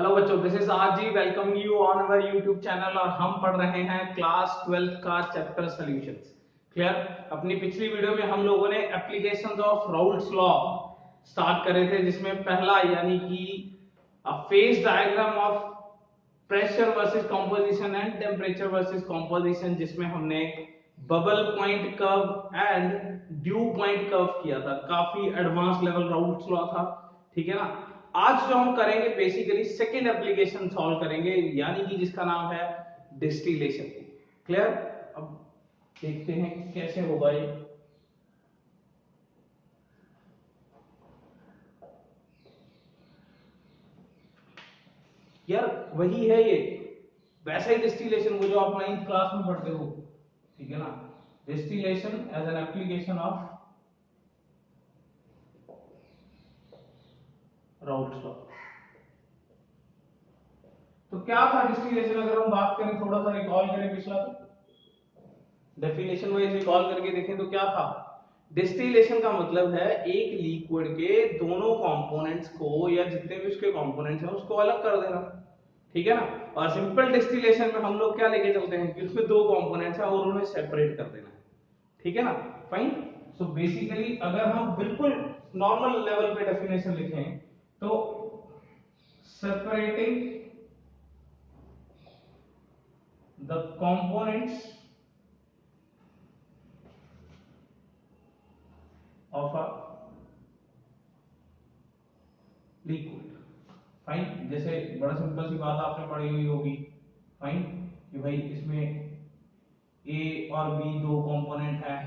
Hello बच्चों, this is RG welcome you on our YouTube channel और हम पढ़ रहे हैं क्लास 12th का चैप्टर सॉल्यूशंस। क्लियर। अपनी पिछली वीडियो में हम लोगों ने applications of Raoult's law start करे थे, जिसमें पहला यानी कि phase diagram of pressure versus composition and temperature versus composition, जिसमें हमने bubble point curve and due point curve किया था। काफी एडवांस लेवल राउल्ट्स लॉ था, ठीक है ना। आज जो हम करेंगे बेसिकली सेकेंड एप्लीकेशन सॉल्व करेंगे, यानी कि जिसका नाम है डिस्टिलेशन। क्लियर। अब देखते हैं कि कैसे होगा ये। यार वही है ये, वैसा ही डिस्टिलेशन वो जो आप 9th क्लास में पढ़ते हो, ठीक है ना। Distillation as an application of Raoult's law. तो क्या था डिस्टिलेशन, अगर हम बात करें, थोड़ा सा रिकॉल करें पिछला, तो डेफिनेशन वाइज रिकॉल करके देखें तो क्या था। डिस्टिलेशन का मतलब है एक लिक्विड के दोनों कंपोनेंट्स को या जितने भी उसके कंपोनेंट्स हैं उसको अलग कर देना, ठीक है ना। और सिंपल डिस्टिलेशन में हम लोग क्या लेके चलते हैं कि उसमें दो कंपोनेंट्स हैं और उन्हें सेपरेट कर देना है, ठीक है ना। फाइन। सो बेसिकली अगर हम बिल्कुल नॉर्मल लेवल पे डेफिनेशन लिखें तो separating the components of a liquid. Fine. जैसे बड़ा सिंपल सी बात आपने पढ़ी हुई होगी, फाइन, कि भाई इसमें ए और बी दो कंपोनेंट हैं,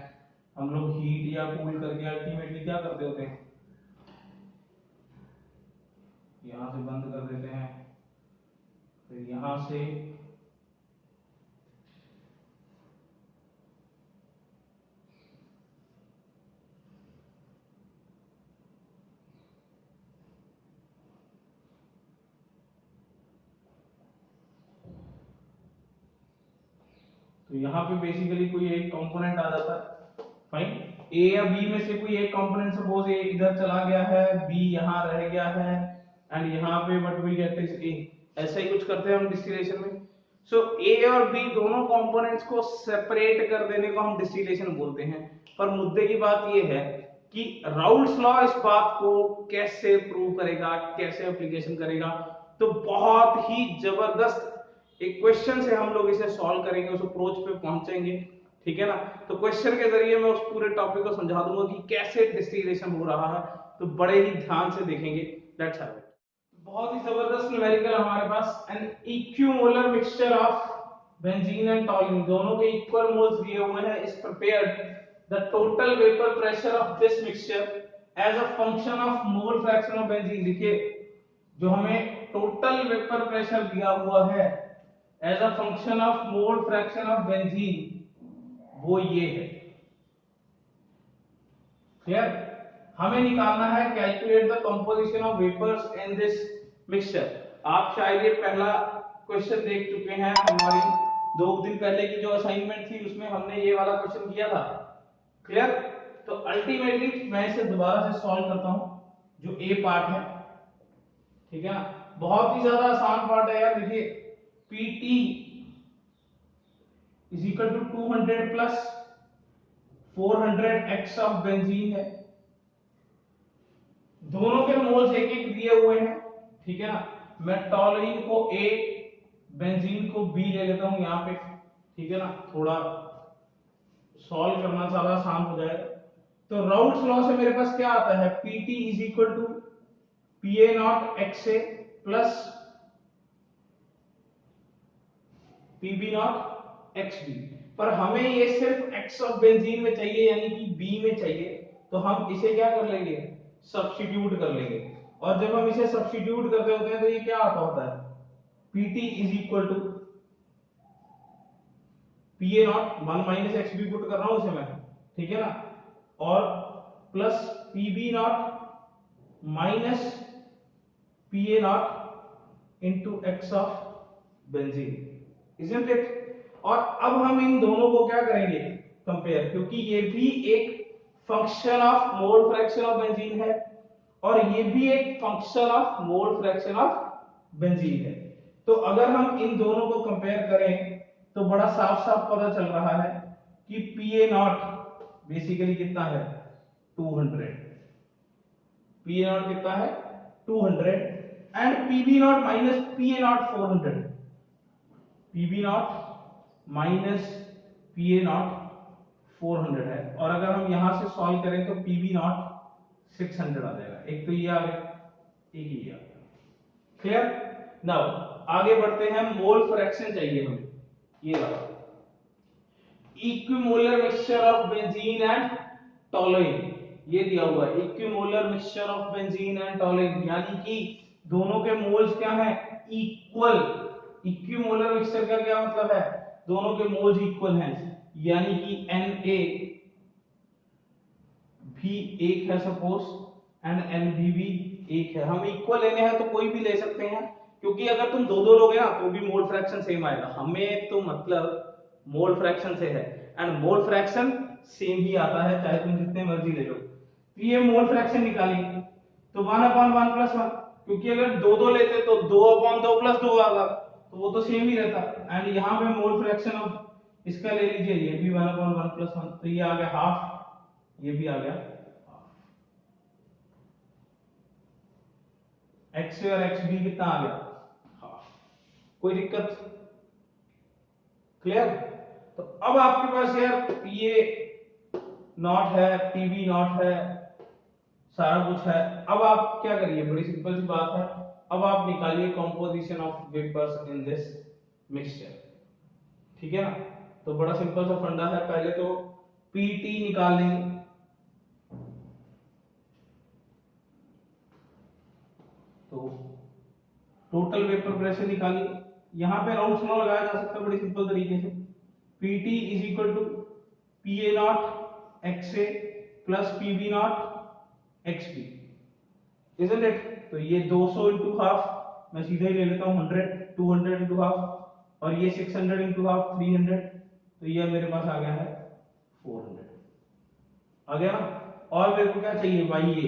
हम लोग हीट या कूल करके अल्टीमेटली क्या करते होते हैं, यहां से बंद कर देते हैं, फिर यहां से तो यहाँ पे बेसिकली कोई एक कंपोनेंट आ जाता है। फाइन। ए या बी में से कोई एक कंपोनेंट, सपोज ए इधर चला गया है, बी यहाँ रह गया है, एंड यहाँ पे what we get is A. ऐसा ही कुछ करते हैं हम डिस्टिलेशन में। सो ए और बी दोनों कंपोनेंट्स को सेपरेट कर देने को हम डिस्टिलेशन बोलते हैं। पर मुद्दे की बात ये है कि राउल्ट्स लॉ इस बात को कैसे प्रूव करेगा, कैसे एप्लीकेशन करेगा। तो बहुत ही जबरदस्त एक क्वेश्चन से हम लोग इसे सॉल्व करेंगे, उस अप्रोच पे पहुंचेंगे, ठीक है ना। तो क्वेश्चन के जरिए मैं उस पूरे टॉपिक को समझा दूंगा कि कैसे डिस्टिलेशन हो रहा है, तो बड़े ही ध्यान से देखेंगे। Let's have it. बहुत ही जबरदस्त न्यूमेरिकल हमारे पास, an equimolar mixture of benzene and toluene, दोनों के इक्वल मोल्स दिए हुए हैं, is prepared the total vapour pressure of this mixture as a function of mole fraction of benzene. देखिए जो हमें टोटल वेपर प्रेशर दिया हुआ है as a function of mole fraction of benzene, वो ये है। क्लियर। हमें निकालना है calculate the composition of vapours in this mixture. आप शायद ये पहला क्वेश्चन देख चुके हैं, हमारी 2 दिन पहले की जो असाइनमेंट थी उसमें हमने ये वाला क्वेश्चन किया था। क्लियर। तो अल्टीमेटली मैं इसे दोबारा से सॉल्व करता हूं, जो ए पार्ट है, ठीक है ना। बहुत ही ज्यादा आसान पार्ट है यार। देखिए PT is equal to 200 plus 400 x of benzene है, दोनों के मोल्स एक एक दिए हुए हैं, ठीक है ना। मैं टॉलुइन को ए, बेंजीन को बी ले लेता हूं यहां पे, ठीक है ना, थोड़ा सॉल्व करना ज्यादा आसान हो जाएगा। तो राउल्ट्स लॉ से मेरे पास क्या आता है, PT is equal to P A nought x A plus PB nought x B. पर हमें ये सिर्फ एक्स ऑफ बेंजीन में चाहिए, यानी कि बी में चाहिए, तो हम इसे क्या कर लेंगे, सब्स्टिट्यूट कर लेंगे। और जब हम इसे सब्स्टिट्यूट करते होते हैं तो ये क्या आता होता है, PT is equal to P A nought, 1 minus x B put कर रहा हूं उसे मैं, ठीक है ना, और plus PB nought minus P A nought into x of benzene, isn't it. और अब हम इन दोनों को क्या करेंगे, कंपेयर, क्योंकि ये भी एक function of mole fraction of benzene है और ये भी एक function of mole fraction of benzene है। तो अगर हम इन दोनों को कंपेयर करें तो बड़ा साफ साफ पता चल रहा है कि पीए नॉट बेसिकली कितना है 200, पीए नॉट कितना है 200 and PB nought minus PA nought 400, PB nought minus PA nought 400 है। और अगर हम यहां से सॉल्व करें तो पीबी नॉट 600 आ जाएगा। एक तो ये आ गया, एक ही आ गया। क्लियर। नाउ आगे बढ़ते हैं, मोल फ्रैक्शन चाहिए हमें, ये रहा equimolar mixture of benzene and toluene, ये दिया हुआ है equimolar mixture of benzene and toluene, यानी कि दोनों के मोल्स क्या हैं इक्वल। इक्विमोलर मिक्सचर का क्या मतलब है, दोनों के मोल्स इक्वल हैं, यानी कि Na भी एक है सपोज एंड Nb भी एक है। हम इक्वल लेने हैं तो कोई भी ले सकते हैं, क्योंकि अगर तुम दो दो लोगे ना तो भी मोल फ्रैक्शन सेम आएगा। हमें तो मतलब मोल फ्रैक्शन से है, एंड मोल फ्रैक्शन सेम ही आता है चाहे तुम जितने मर्जी ले लो। तो ये मोल फ्रैक्शन निकालेंगे तो 1/1 + 1, क्योंकि अगर दो दो लेते तो 2/2 + 2 आएगा, तो वो तो सेम ही रहता। एंड यहाँ पे मोल फ्रैक्शन अब इसका ले लीजिए, ये भी 1/1 + 1, तो ये आ गया हाफ, ये भी आ गया एक्स और एक्स बी कितना आ गया हाफ। कोई दिक्कत। क्लियर। तो अब आपके पास यार ये नॉट है, पीबी नॉट है, सारा कुछ है। अब आप क्या करिए, बड़ी सिंपल सी बात है, अब आप निकालिए composition of vapours in this mixture. ठीक है ना। तो बड़ा सिंपल सा फंडा है, पहले तो पीटी निकाल लेंगे। तो टोटल वेपर प्रेशर निकालिए, यहां पे राउंड लॉ लगाया जा सकता है बड़ी सिंपल तरीके से। PT is equal to PA naught XA plus PB naught XB, isn't it. तो ये 200 इंटू हाफ, मैं सीधा ही ले लेता हूं 100, 200 इंटू हाफ, और ये 600 इंटू हाफ 300, तो ये मेरे पास आ गया है 400 आ गया ना। और मेरे को क्या चाहिए वाई ए,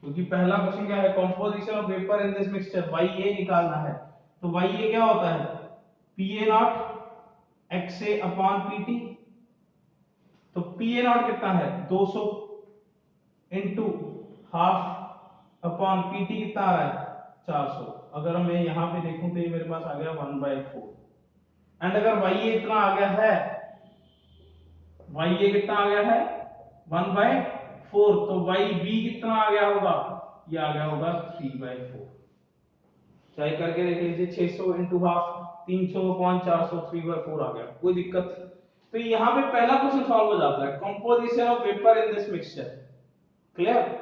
क्योंकि पहला क्वेश्चन क्या है composition of vapour in this mixture, Y A निकालना है। तो वाई ए क्या होता है PA naught XA upon PT. तो पीए नॉट कितना है 200 इंटू हाफ अपॉन पीटी कितना आ रहा है 400। अगर मैं यहां पे देखूं तो ये मेरे पास आ गया 1/4। एंड अगर वाई ए इतना आ गया है, वाई ए कितना आ गया है 1/4, तो वाई बी कितना आ गया होगा, ये आ गया होगा 3/4। चाहे करके देख लीजिए, 600 इंटू हाफ 300 अपॉन 400, 3/4 आ गया। कोई दिक्कत। तो यहाँ पे पहला क्वेश्चन सॉल्व हो जाता है, composition of vapour in this mixture. Clear.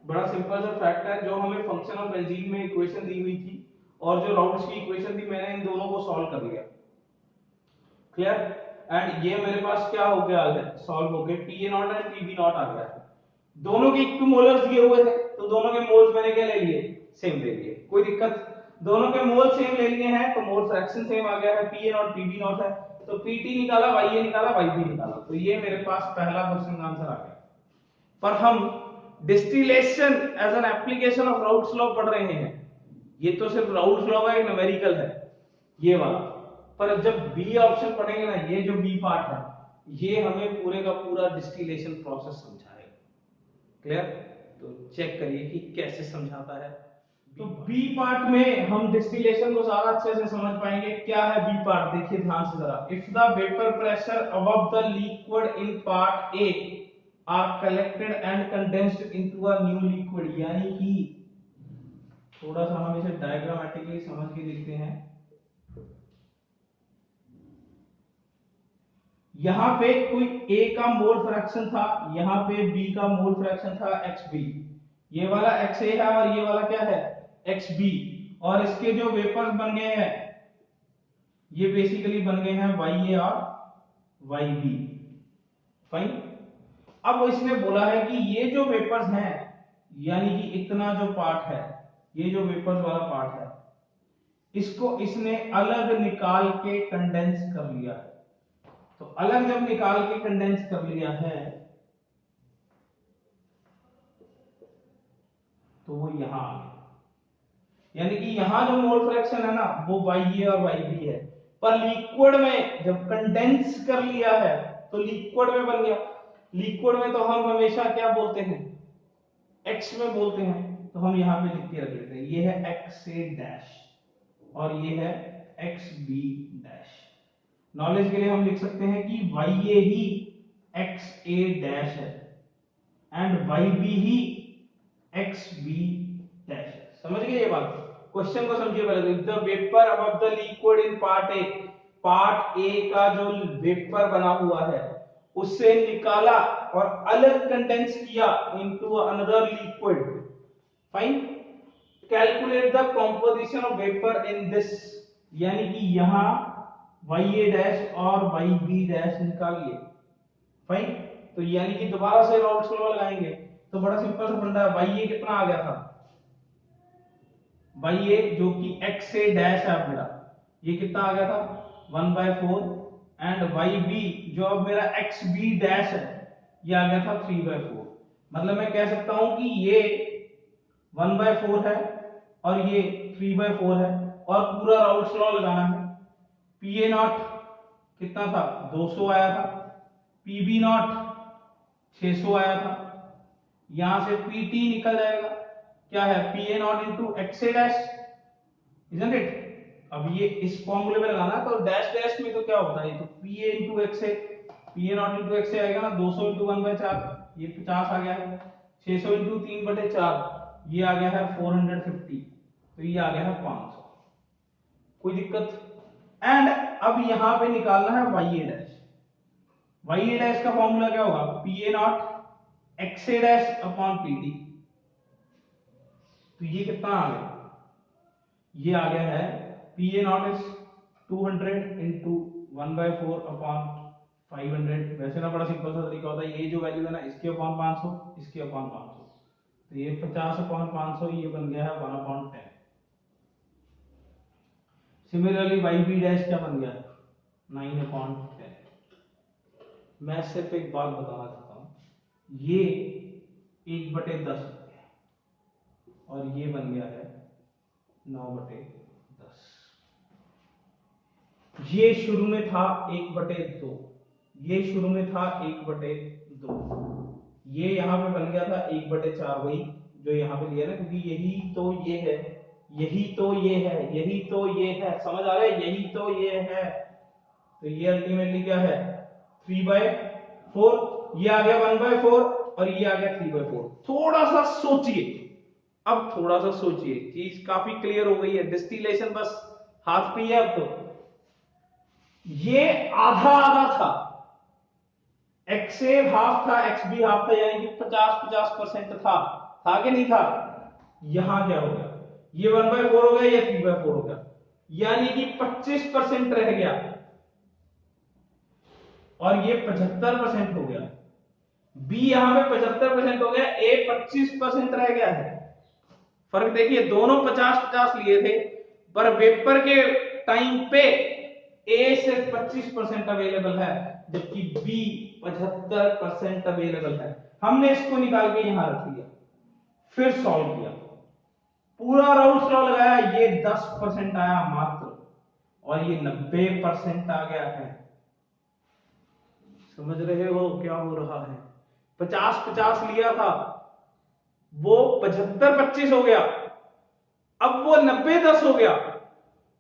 बड़ा सिंपल सा फैक्ट है, जो हमें फंक्शन ऑफ बेंजीन में इक्वेशन दी हुई थी और जो राउंड्स की इक्वेशन थी, मैंने इन दोनों को सॉल्व कर लिया। क्लियर। एंड ये मेरे पास क्या हो गया है सॉल्व हो गए, पीए नॉट एंड पीबी नॉट आ गया है। दोनों के इक्विमोलर्स दिए हुए थे तो दोनों के मोल्स मैंने क्या ले लिए सेम ले लिए। कोई दिक्कत। दोनों के मोल सेम ले लिए हैं तो मोल फ्रैक्शन सेम आ गया है, पीए नॉट पीबी नॉट है, तो पीटी निकाला, वाईए निकाला, वाईबी निकाला, तो ये मेरे पास पहला क्वेश्चन का आंसर आ गया। पर हम distillation as an application of Raoult's law पढ़ रहे हैं, ये तो सिर्फ राउट्स लॉ का एक न्यूमेरिकल है ये वाला। पर जब बी ऑप्शन पढ़ेंगे ना, ये जो बी पार्ट है, ये हमें पूरे का पूरा डिस्टिलेशन प्रोसेस समझाएगा। क्लियर। तो चेक करिए कि कैसे समझाता है। तो बी पार्ट में हम डिस्टिलेशन को ज्यादा अच्छे से समझ पाएंगे। क्या है बी पार्ट, देखिए ध्यान से जरा। If the vapour pressure above the liquid in part A R collected and condensed into a new liquid, यानी कि थोड़ा सा हम इसे डायग्रामेटिकली समझ के देखते हैं। यहां पे कोई ए का मोल फ्रैक्शन था, यहां पे बी का मोल फ्रैक्शन था XB, ये वाला XA है और ये वाला क्या है XB, और इसके जो वेपर्स बन गए हैं ये बेसिकली बन गए हैं YA और YB। फाइन। अब इसने बोला है कि ये जो वेपर्स हैं, यानी कि इतना जो पार्ट है, ये जो वेपर्स वाला पार्ट है, इसको इसने अलग निकाल के कंडेंस कर लिया है। तो अलग जब निकाल के कंडेंस कर लिया है तो वो यहां आ गया। यानी कि यहाँ जो मोल फ्रैक्शन है ना वो YA और YB है, पर लिक्विड में जब कंडेंस कर लिया है तो लिक्विड में बन गया। लिक्विड में तो हम हमेशा क्या बोलते हैं, x में बोलते हैं, तो हम यहाँ पे लिख के रख लेते हैं, ये है XA डैश और ये है XB डैश। नॉलेज के लिए हम लिख सकते हैं कि YA ही XA डैश है and YB he XB dash है। समझ गए ये बात? क्वेश्चन को समझिए पहले। The vapour above the liquid in part A, part A का जो वेपर बना हुआ है उससे निकाला और अलग कंडेंस किया into another liquid. Fine, calculate the composition of vapour in this, यानी कि यहां YA डैश और YB डैश निकालिए। फाइन, तो यानी कि दोबारा से राउल्ट्स लॉ लगाएंगे तो बड़ा सिंपल सा फंडा है। YA कितना आ गया था, YA जो कि XA डैश है अब मेरा, ये कितना आ गया था 1/4 एंड YB जो अब मेरा XB डैश है ये आ गया था 3/4। मतलब मैं कह सकता हूं कि ये 1/4 है और ये 3/4 है और पूरा राउल्ट्स लॉ लगाना है। PA नॉट कितना था 200 आया था, PB नॉट 600 आया था, यहां से PT निकल जाएगा, क्या है PA not into XA dash, isn't it. अब ये इस फॉर्मूले में लगाना तो डैश डैश में तो क्या होता है, तो PA into XA, PA not into XA आएगा ना 200 इंटू 1/4, ये 50 आ गया है, 600 इंटू 3/4 ये आ गया है 450, तो ये आ गया है 500। कोई दिक्कत? एंड अब यहां पे निकालना है YA डैश। YA डैश का फॉर्मूला क्या होगा, PA not XA dash upon PD। तो ये कितना आ गया, ये आ गया है PA not is 200 into 1/4 upon 500। वैसे ना बड़ा सिंपल सा तरीका होता है, ये जो वैल्यू है ना इसके अपॉन 500, इसके अपॉन 500, तो ये 50 अपॉन 500 ये बन गया है 1/10। सिमिलरली YB डैश क्या बन गया 9/10। मैं सिर्फ एक बात बताना चाहता हूं, ये 1/10 और ये बन गया है 9/10। ये शुरू में था 1/2, ये शुरू में था 1/2, ये यहां पे बन गया था 1/4, वही जो यहां पे लिया ना, क्योंकि यही तो ये है, यही तो ये है, यही तो ये है, समझ आ रहा है, यही तो ये है। तो ये अल्टीमेटली क्या है 3/4, ये आ गया 1/4 और ये आ गया 3/4। थोड़ा सा सोचिए, अब थोड़ा सा सोचिए, चीज काफी क्लियर हो गई है, डिस्टिलेशन बस हाथ पे है अब तो। ये आधा आधा था, XA हाफ था XB हाफ था, यानी कि 50-50% था कि नहीं था? यहां क्या हो गया, ये 1/4 हो गया, ये 3/4 हो गया, यानी कि 25% रह गया और ये 75% हो गया। B यहां पे 75% हो गया, A 25% रह गया है। फर्क देखिए, दोनों 50-50 लिए थे, पर वेपर के टाइम पे A सिर्फ 25% अवेलेबल है जबकि B 75% अवेलेबल है। हमने इसको निकाल के यहां रख लिया, फिर सॉल्व किया, पूरा राउंड लॉ लगाया, ये 10% आया मात्र और ये 90% आ गया है। समझ रहे हो क्या हो रहा है? 50-50 लिया था, वो 75-25 हो गया, अब वो 90-10 हो गया।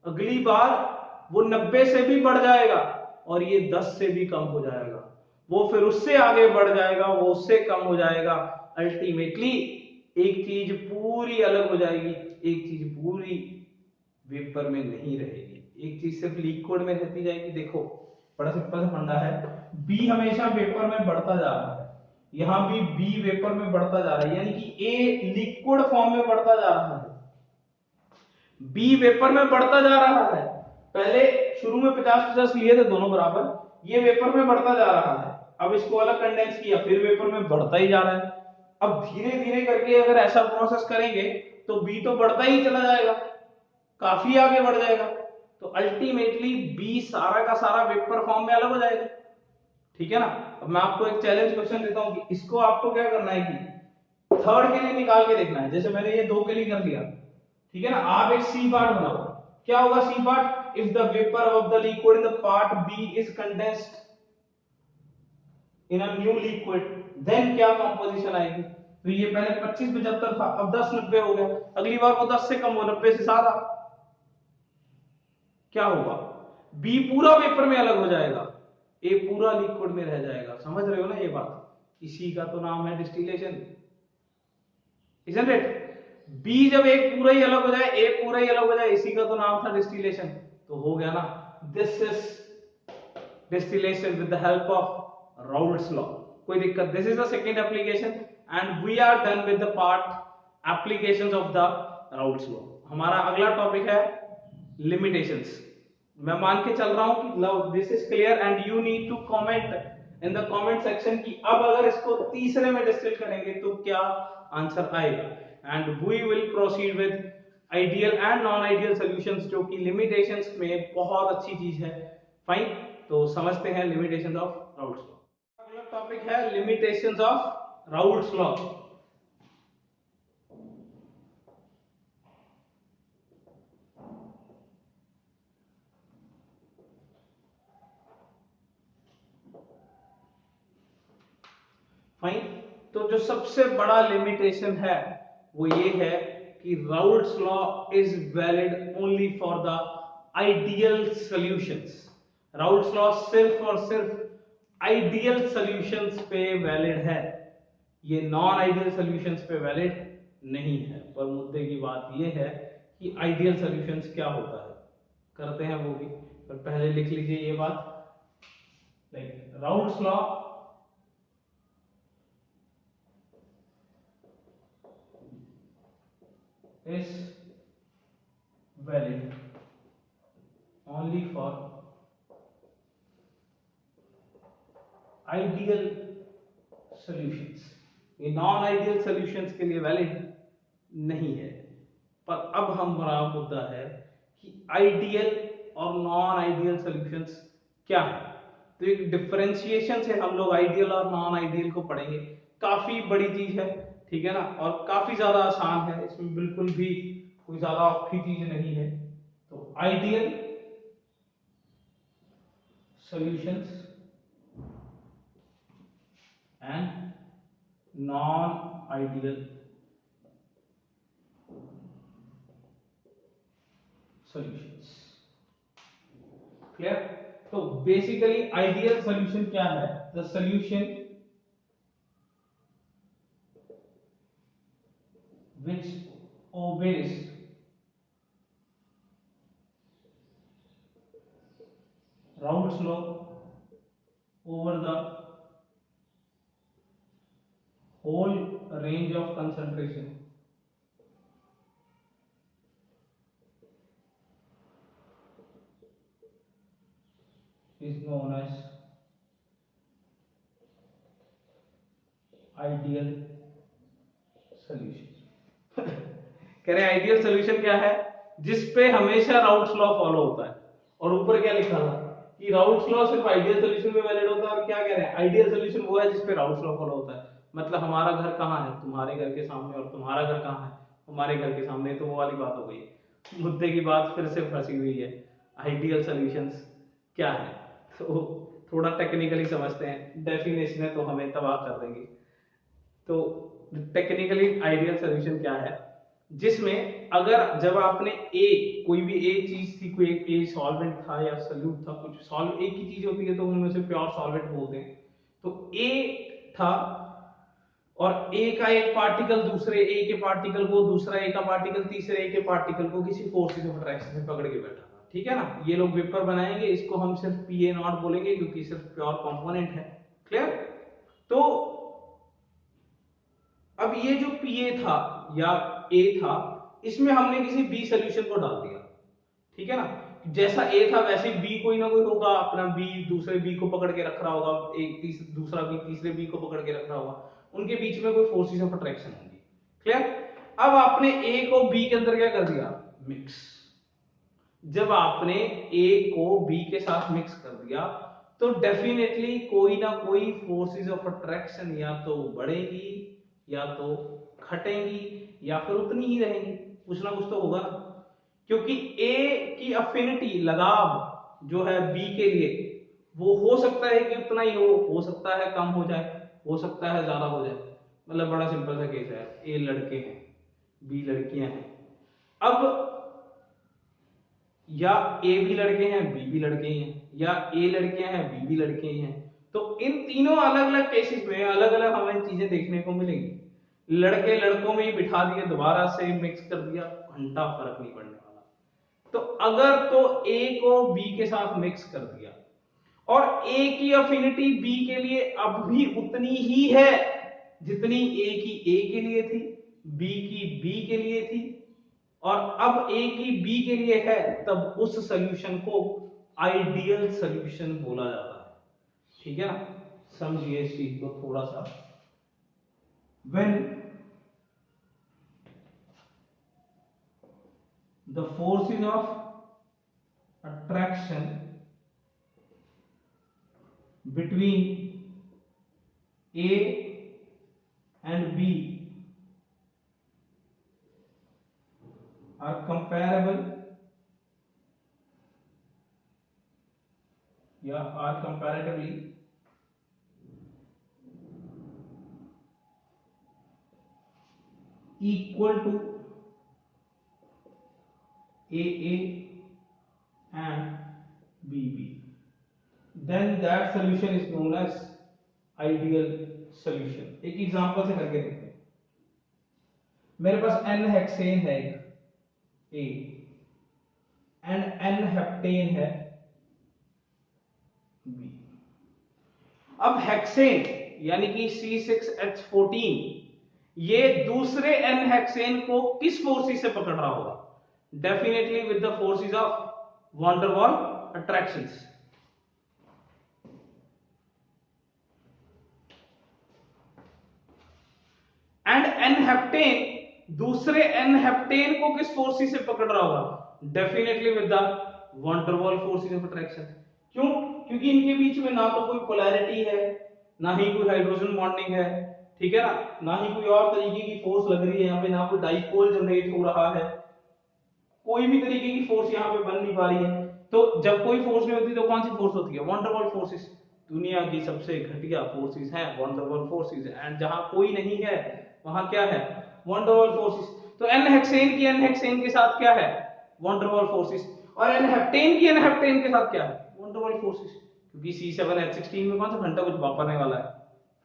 अगली बार वो 90 से भी बढ़ जाएगा और ये 10 से भी कम हो जाएगा, वो फिर उससे आगे बढ़ जाएगा, वो उससे कम हो जाएगा। अल्टीमेटली एक चीज पूरी अलग हो जाएगी, एक चीज पूरी वेपर में नहीं रहेगी, एक चीज सिर्फ लिक्विड में रहती जाएगी। देखो बड़ा सिंपल सा फंडा है, बी हमेशा वेपर में बढ़ता जा रहा है, यहां भी बी वेपर में बढ़ता जा रहा है, यानी कि ए लिक्विड फॉर्म में बढ़ता जा रहा है, बी वेपर में बढ़ता जा रहा है। पहले शुरू में 50-50 लिए थे दोनों बराबर, ये वेपर में बढ़ता जा रहा है, अब इसको अलग कंडेंस किया, फिर वेपर में बढ़ता ही जा रहा है। अब धीरे धीरे करके अगर ऐसा प्रोसेस करेंगे तो बी तो बढ़ता ही चला जाएगा, काफी आगे बढ़ जाएगा, तो अल्टीमेटली बी सारा का सारा वेपर फॉर्म में अलग हो जाएगा। ठीक है ना? अब मैं आपको एक चैलेंज क्वेश्चन देता हूं कि इसको आपको क्या करना है कि थर्ड के लिए निकाल के देखना है। जैसे मैंने ये 2 के लिए कर लिया, ठीक है ना। आप एक सी पार्ट बनाओ, क्या होगा C part? If the vapour of the liquid in the part B is condensed in a new liquid, then क्या कंपोजिशन आएगी? तो ये पहले 25 75 था, अब 10 90 हो गया, अगली बार वो 10 से कम हो, 90 से ज्यादा, क्या होगा? बी पूरा वेपर में अलग हो जाएगा, ए पूरा लिक्विड में रह जाएगा। समझ रहे हो ना ये बात? इसी का तो नाम है डिस्टिलेशन, इजंट इट? बी जब एक पूरा ही अलग हो जाए, ए पूरा ही अलग हो जाए, इसी का तो नाम था डिस्टिलेशन। तो हो गया ना, this is distillation with the help of Raoult's law। कोई दिक्कत? This is the second application and we are done with the part applications of the Raoult's law। हमारा अगला टॉपिक है limitations। मैं मान के चल रहा हूं कि love this is clear and you need to comment in the comment section कि अब अगर इसको तीसरे में डिस्टिल करेंगे तो क्या आंसर आएगा। and we will proceed with ideal and non ideal solutions, जो कि लिमिटेशंस में बहुत अच्छी चीज है। फाइन, तो समझते हैं लिमिटेशंस ऑफ राउल्ट्स लॉ। अगला टॉपिक है limitations of Raoult's law. Fine, तो जो सबसे बड़ा लिमिटेशन है वो ये है कि Raoult's law is valid only for the ideal solutions. Raoult's law सिर्फ और सिर्फ आइडियल सॉल्यूशंस पे वैलिड है, ये नॉन आइडियल सॉल्यूशंस पे वैलिड नहीं है। पर मुद्दे की बात ये है कि आइडियल सॉल्यूशंस क्या होता है, करते हैं वो भी, पर पहले लिख लीजिए ये बात। Like Raoult's law is valid only for ideal solutions। ये नॉन आइडियल सॉल्यूशंस के लिए वैलिड नहीं है। पर अब हमारा मुद्दा है कि आइडियल और नॉन आइडियल सॉल्यूशंस क्या है। तो एक डिफरेंशिएशन से हम लोग आइडियल और नॉन आइडियल को पढ़ेंगे। काफी बड़ी चीज है, ठीक है ना, और काफी ज्यादा आसान है, इसमें बिल्कुल भी कोई ज्यादा औखी चीज नहीं है। तो ideal solutions and non ideal solutions, clear? तो बेसिकली आइडियल सॉल्यूशन क्या है? The solution which obeys Raoult's law over the whole range of concentration is known as ideal solution। कह रहे आइडियल सॉल्यूशन क्या है? जिस पे हमेशा राउल्ट्स लॉ फॉलो होता है। और ऊपर क्या लिखा था कि राउल्ट्स लॉ सिर्फ आइडियल सॉल्यूशन में वैलिड होता है। और क्या कह रहे हैं? आइडियल सॉल्यूशन वो है जिस पे राउल्ट्स लॉ फॉलो होता है। मतलब हमारा घर कहाँ है? तुम्हारे घर के सामने। और तुम्हारा घर कहाँ है? हमारे घर के सामने। तो वो वाली बात हो गई, मुद्दे की बात फिर से फंसी हुई है। आइडियल सॉल्यूशंस क्या है? तो थोड़ा टेक्निकली समझते हैं, डेफिनेशन है तो हमें तबाह कर देंगे। तो टेक्निकली आइडियल सॉल्यूशन क्या है? जिसमें अगर जब आपने ए, कोई भी ए चीज थी, कोई एक ए सॉल्वेंट था या सॉल्यूट था, कुछ सॉल्व एक ही चीज होती है तो उनमें से प्योर सॉल्वेंट बोलते हैं। तो ए था और ए का एक पार्टिकल दूसरे ए के पार्टिकल को, दूसरा ए का पार्टिकल तीसरे ए के पार्टिकल को किसी फोर्सेस ऑफ अट्रैक्शन से पकड़ के बैठा था, ठीक है ना। ये लोग वेपर बनाएंगे, इसको हम सिर्फ पीए नॉट बोलेंगे क्योंकि सिर्फ प्योर कंपोनेंट है, क्लियर? तो अब ये जो पीए था या ए था, इसमें हमने किसी बी सॉल्यूशन को डाल दिया, ठीक है ना। जैसा ए था वैसे बी कोई ना कोई होगा, अपना बी दूसरे बी को पकड़ के रख रहा होगा, एक दूसरा बी तीसरे बी को पकड़ के रख रहा होगा, उनके बीच में कोई फोर्सेस ऑफ अट्रैक्शन होंगी, क्लियर? अब आपने ए को बी के अंदर क्या कर दिया? मिक्स। जब आपने ए को बी के साथ मिक्स कर दिया तो डेफिनेटली कोई ना कोई फोर्सेस ऑफ अट्रैक्शन या तो बढ़ेगी या तो घटेंगी या फिर उतनी ही रहेंगी, कुछ ना कुछ तो होगा ना, क्योंकि ए की अफिनिटी लगाव जो है बी के लिए वो हो सकता है कि उतना ही हो सकता है कम हो जाए, हो सकता है ज्यादा हो जाए। मतलब बड़ा सिंपल सा केस है, ए लड़के हैं बी लड़कियां हैं, अब या ए भी लड़के हैं बी भी लड़के ही हैं, या ए लड़कियां हैं बी भी लड़के ही हैं, तो इन तीनों अलग अलग केसेस में अलग अलग हमें चीजें देखने को मिलेंगी। लड़के लड़कों में ही बिठा दिए, दोबारा से मिक्स कर दिया, घंटा फर्क नहीं पड़ने वाला। तो अगर तो ए को बी के साथ मिक्स कर दिया और ए की अफिनिटी बी के लिए अब भी उतनी ही है जितनी ए की ए के लिए थी, बी की बी के लिए थी, और अब ए की बी के लिए है, तब उस सॉल्यूशन को आइडियल सॉल्यूशन बोला जाता है। ठीक है ना, समझिए इस चीज को थोड़ा सा। when the forces of attraction between A and B are comparable या are comparatively equal to AA and BB, then that solution is known as ideal solution। एक एग्जांपल से करके देखते हैं। मेरे पास n हेक्सेन है एक A एंड n हेप्टेन है B। अब हेक्सेन यानी कि C6H14 ये दूसरे n हेक्सेन को किस फोर्सेस से पकड़ रहा होगा? Definitely with the forces of van der Waals attractions. And n heptane दूसरे n हेप्टेन को किस फोर्सेस से पकड़ रहा होगा? Definitely with the van der वाल फोर्सेस ऑफ अट्रैक्शन। क्यों? क्योंकि इनके बीच में ना तो कोई पोलैरिटी है, ना ही कोई हाइड्रोजन बॉन्डिंग है, ठीक है ना ही कोई और तरीके की फोर्स लग रही है यहाँ पे, ना कोई डाइपोल जनरेट हो रहा है, कोई भी तरीके की फोर्स यहाँ पे बन नहीं पा रही है। तो जब कोई फोर्स नहीं होती तो कौन सी फोर्स होती है? वैन डर वाल फोर्सेस। दुनिया की सबसे घटिया फोर्सेस हैं वैन डर वाल फोर्सेस, एंड जहां कोई नहीं है वहां क्या है? वैन डर वाल फोर्सेस। तो n हेक्सेन की n हेक्सेन के साथ क्या है? वैन डर वाल फोर्सेस। और n हेप्टेन की n हेप्टेन के साथ क्या है? वैन डर वाल फोर्सेस। क्योंकि C7H16 में कौन सा घंटा कुछ वापरने वाला है?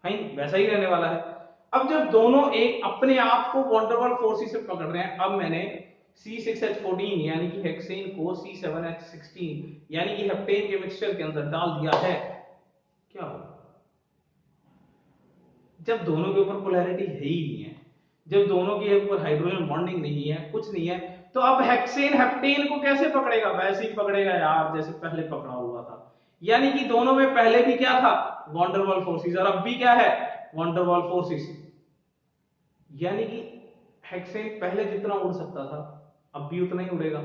फाइन, वैसा ही रहने वाला है। अब जब दोनों एक अपने आप को वैन डर वाल फोर्सेस से पकड़ रहे हैं, अब मैंने C6H14 यानी कि हेक्सेन को C7H16 यानी कि हेप्टेन के मिक्सचर के अंदर डाल दिया है, क्या होगा? जब दोनों के ऊपर पोलैरिटी है ही नहीं है, जब दोनों के ऊपर हाइड्रोजन बॉन्डिंग नहीं है, कुछ नहीं है, तो अब हेक्सेन हेप्टेन को कैसे पकड़ेगा? वैसे ही पकड़ेगा यार जैसे पहले पकड़ा हुआ था। यानी कि दोनों में पहले भी क्या था? वैन डर वाल फोर्सेस, और अब भी क्या है? वैन डर वाल फोर्सेस। यानी कि हेक्सेन पहले जितना उड़ सकता था अब भी उतना ही उड़ेगा,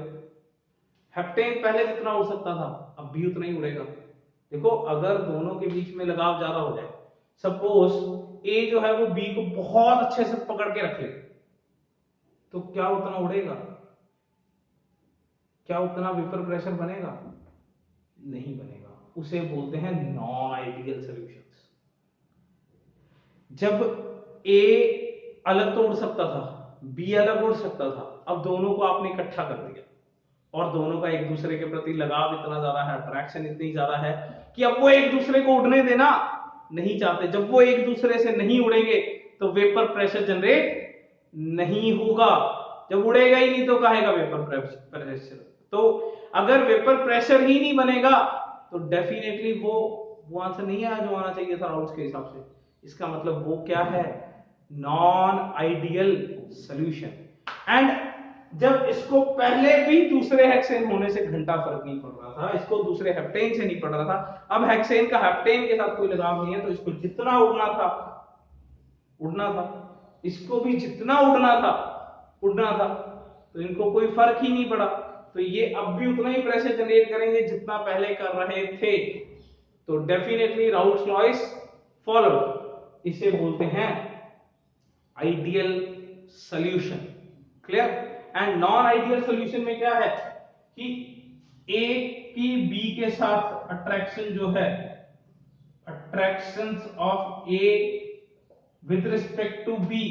हेप्टेन पहले जितना उड़ सकता था अब भी उतना ही उड़ेगा। देखो, अगर दोनों के बीच में लगाव ज्यादा हो जाए, सपोज ए जो है वो बी को बहुत अच्छे से पकड़ के रख ले, तो क्या उतना उड़ेगा? क्या उतना वेपर प्रेशर बनेगा? नहीं बनेगा। उसे बोलते हैं नॉन आइडियल सॉल्यूशंस। जब ए अलग तो उड़ सकता था, बी अलग उड़ सकता था, अब दोनों को आपने इकट्ठा कर दिया और दोनों का एक दूसरे के प्रति लगाव इतना ज्यादा है, अट्रैक्शन इतनी ज्यादा है कि अब वो एक दूसरे को उड़ने देना नहीं चाहते। जब वो एक दूसरे से नहीं उड़ेंगे तो वेपर प्रेशर जनरेट नहीं होगा। जब उड़ेगा ही नहीं तो कहेगा वेपर प्रेशर। तो अगर वेपर प्रेशर ही नहीं बनेगा तो डेफिनेटली वो आंसर नहीं आया जो आना चाहिए था राउट्स के हिसाब से। इसका मतलब वो क्या है? Non ideal solution. एंड जब इसको पहले भी दूसरे हेक्सेन होने से घंटा फर्क नहीं पड़ रहा था, इसको दूसरे हेप्टेन से नहीं पड़ रहा था, अब हेक्सेन का हेप्टेन के साथ कोई लगाव नहीं है, तो इसको जितना उड़ना था, इसको भी जितना उड़ना था, तो इनको कोई फर्क ही नहीं पड़ा। तो ये अब भी उतना ही प्रेशर जनरेट करेंगे जितना पहले कर रहे थे। तो definitely routes law is followed. इसे बोलते हैं ideal solution. Clear? And non ideal solution में क्या है कि ए की बी के साथ अट्रैक्शन जो है, attractions of A with respect to B,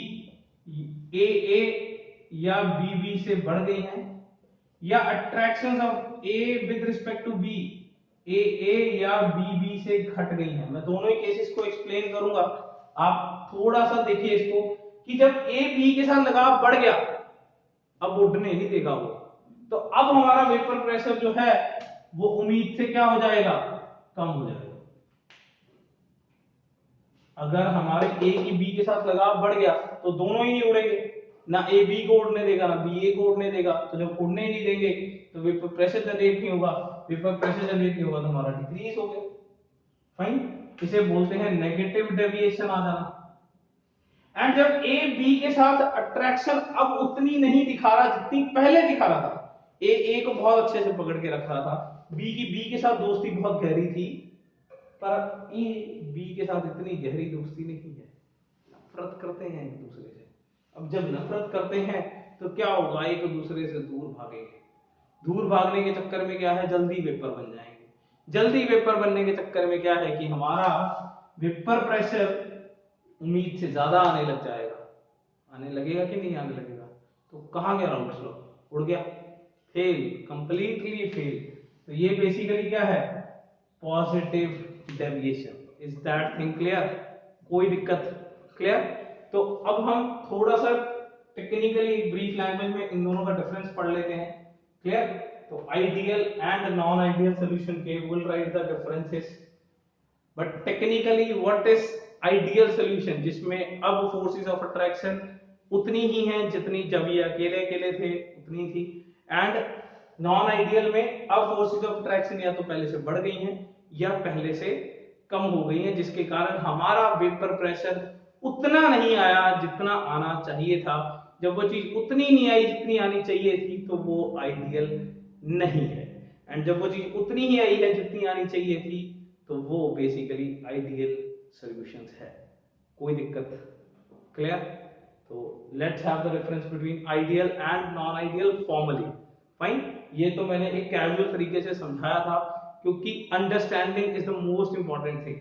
A या बी से बढ़ गई हैं, या attractions of A with respect to B, A या बी से घट गई हैं। मैं दोनों ही केसेस को एक्सप्लेन करूंगा, आप थोड़ा सा देखिए इसको कि जब ए बी के साथ लगाव बढ़ गया, अब उड़ने नहीं देगा वो, तो अब हमारा वेपर प्रेशर जो है वो उम्मीद से क्या हो जाएगा, कम हो जाएगा। अगर हमारे ए की बी के साथ लगाव बढ़ गया तो दोनों ही नहीं उड़ेंगे, ना ए बी को उड़ने देगा ना बी ए को उड़ने देगा। तो जब उड़ने ही नहीं देंगे तो वेपर प्रेशर जनरेट नहीं होगा, वेपर प्रेशर जनरेट नहीं होगा तो हमारा डिक्रीज हो गया। फाइन, इसे बोलते हैं नेगेटिव डेविएशन आ जाना। एंड जब ए बी के साथ अट्रैक्शन अब उतनी नहीं दिखा रहा जितनी पहले दिखा रहा था, ए को बहुत अच्छे से पकड़ के रख रहा था, बी की बी के साथ दोस्ती बहुत गहरी थी, पर ए बी के साथ इतनी गहरी दोस्ती नहीं है, नफरत करते हैं एक दूसरे से। अब जब नफरत करते हैं तो क्या होगा, एक दूसरे से दूर भागेंगे, दूर भागने के चक्कर में क्या है, जल्दी वेपर बन जाएंगे। जल्दी वेपर बनने के चक्कर में क्या है कि हमारा वेपर प्रेशर उम्मीद से ज्यादा आने लग जाएगा। आने लगेगा कि नहीं आने लगेगा, तो कहां गया राउंड स्लो, उड़ गया, फेल, कंप्लीटली फेल। तो ये बेसिकली क्या है, positive deviation. Is that thing clear, कोई दिक्कत, क्लियर। तो अब हम थोड़ा सा टेक्निकली ब्रीफ लैंग्वेज में इन दोनों का डिफरेंस पढ़ लेते हैं, क्लियर। तो ideal and non ideal solution के will write the differences, but technically what is ideal solution, जिसमें अब फोर्सेस ऑफ अट्रैक्शन उतनी ही हैं जितनी जब ये अकेले अकेले थे उतनी थी, एंड नॉन आइडियल में अब फोर्सेस ऑफ अट्रैक्शन या तो पहले से बढ़ गई हैं या पहले से कम हो गई हैं, जिसके कारण हमारा वेपर प्रेशर उतना नहीं आया जितना आना चाहिए था। जब वो चीज उतनी नहीं आई जितनी आनी चाहिए थी तो वो आइडियल नहीं है, एंड जब वो चीज उतनी ही आई है जितनी आनी चाहिए थी तो वो बेसिकली आइडियल सॉल्यूशंस है। कोई दिक्कत, क्लियर। तो let's have the difference between ideal and non ideal formally. Fine, ये तो मैंने एक कैजुअल तरीके से समझाया था क्योंकि understanding is the most important thing.